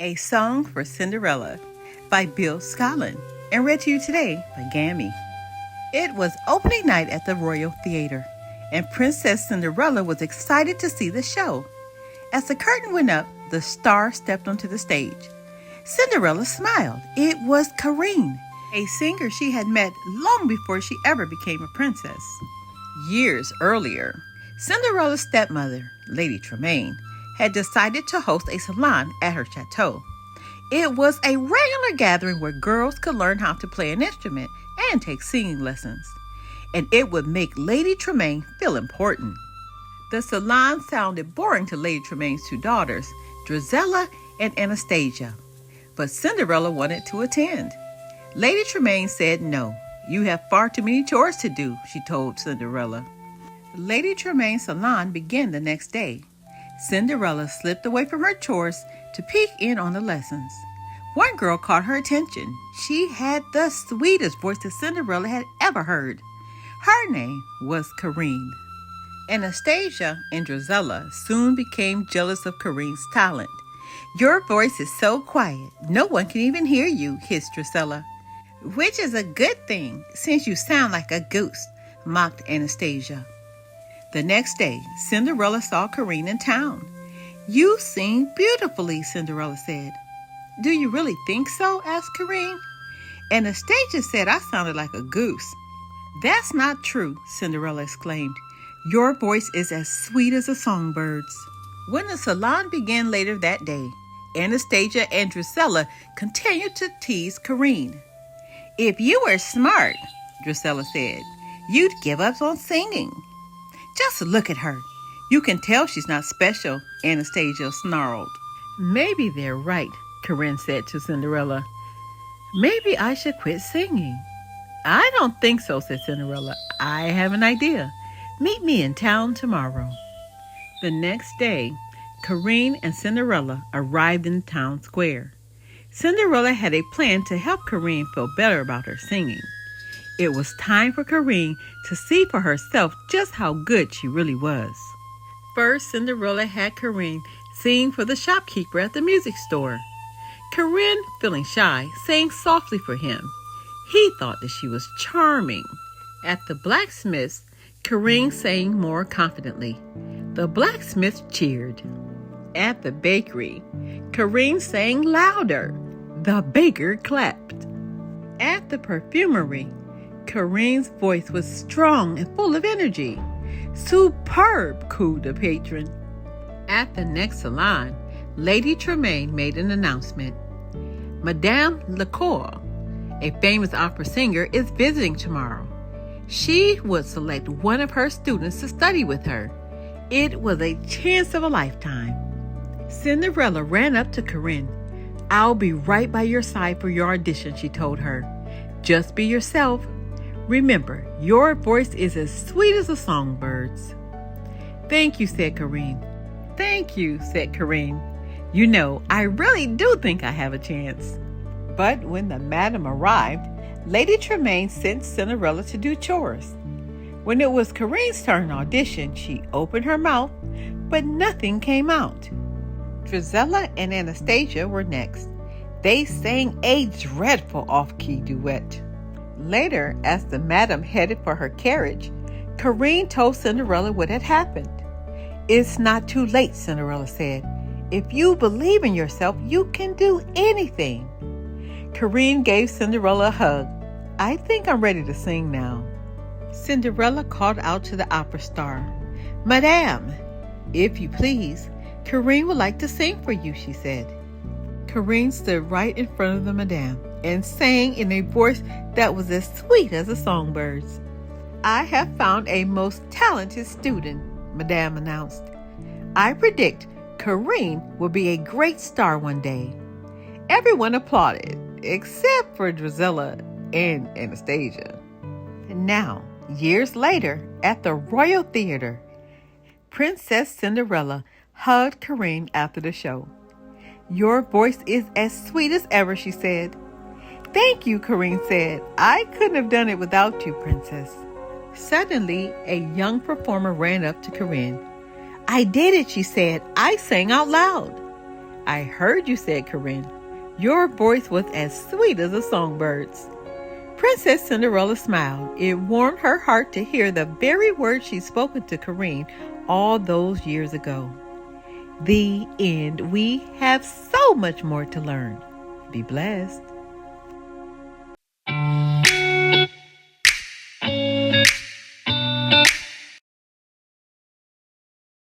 A Song for Cinderella by Bill Scotland and read to you today by Gammy. It was opening night at the Royal Theater, and Princess Cinderella was excited to see the show. As the curtain went up, the star stepped onto the stage. Cinderella smiled. It was Corinne, a singer she had met long before she ever became a princess. Years earlier, Cinderella's stepmother, Lady Tremaine, had decided to host a salon at her chateau. It was a regular gathering where girls could learn how to play an instrument and take singing lessons, and it would make Lady Tremaine feel important. The salon sounded boring to Lady Tremaine's two daughters, Drizella and Anastasia, but Cinderella wanted to attend. Lady Tremaine said no. "You have far too many chores to do," she told Cinderella. Lady Tremaine's salon began the next day. Cinderella slipped away from her chores to peek in on the lessons. One girl caught her attention. She had the sweetest voice that Cinderella had ever heard. Her name was Corinne. Anastasia and Drizella soon became jealous of Corinne's talent. "Your voice is so quiet, no one can even hear you," hissed Drizella. "Which is a good thing, since you sound like a goose," mocked Anastasia. The next day, Cinderella saw Corinne in town. "You sing beautifully," Cinderella said. "Do you really think so?" asked Corinne. Anastasia said I sounded like a goose. "That's not true," Cinderella exclaimed. "Your voice is as sweet as a songbird's." When the salon began later that day, Anastasia and Drizella continued to tease Corinne. "If you were smart," Drizella said, "you'd give up on singing. Just look at her. You can tell she's not special," Anastasia snarled. "Maybe they're right," Corinne said to Cinderella. "Maybe I should quit singing." "I don't think so," said Cinderella. "I have an idea. Meet me in town tomorrow." The next day, Corinne and Cinderella arrived in town square. Cinderella had a plan to help Corinne feel better about her singing. It was time for Corinne to see for herself just how good she really was. First, Cinderella had Corinne sing for the shopkeeper at the music store. Corinne, feeling shy, sang softly for him. He thought that she was charming. At the blacksmith's, Corinne sang more confidently. The blacksmith cheered. At the bakery, Corinne sang louder. The baker clapped. At the perfumery, Corinne's voice was strong and full of energy. "Superb," cooed the patron. At the next salon, Lady Tremaine made an announcement. "Madame Lecour, a famous opera singer, is visiting tomorrow. She would select one of her students to study with her. It was a chance of a lifetime." Cinderella ran up to Corinne. "I'll be right by your side for your audition," she told her. "Just be yourself. Remember, your voice is as sweet as a songbird's." "Thank you," said Corinne. "Thank you," said Corinne. "You know, I really do think I have a chance." But when the madam arrived, Lady Tremaine sent Cinderella to do chores. When it was Corinne's turn to audition, she opened her mouth, but nothing came out. Drizella and Anastasia were next. They sang a dreadful off-key duet. Later, as the madam headed for her carriage, Corinne told Cinderella what had happened. "It's not too late," Cinderella said. "If you believe in yourself, you can do anything." Corinne gave Cinderella a hug. "I think I'm ready to sing now." Cinderella called out to the opera star. "Madame, if you please, Corinne would like to sing for you," she said. Corinne stood right in front of the madame and sang in a voice that was as sweet as a songbird's. "I have found a most talented student," Madame announced. "I predict Corinne will be a great star one day." Everyone applauded, except for Drizella and Anastasia. And now, years later, at the Royal Theater, Princess Cinderella hugged Corinne after the show. "Your voice is as sweet as ever," she said. "Thank you," Corinne said. "I couldn't have done it without you, Princess." Suddenly, a young performer ran up to Corinne. "I did it," she said. "I sang out loud." I heard you, said Corinne. Your voice was as sweet as a songbird's. Princess Cinderella smiled. It warmed her heart to hear the very words she'd spoken to Corinne all those years ago. The end. We have so much more to learn. Be blessed.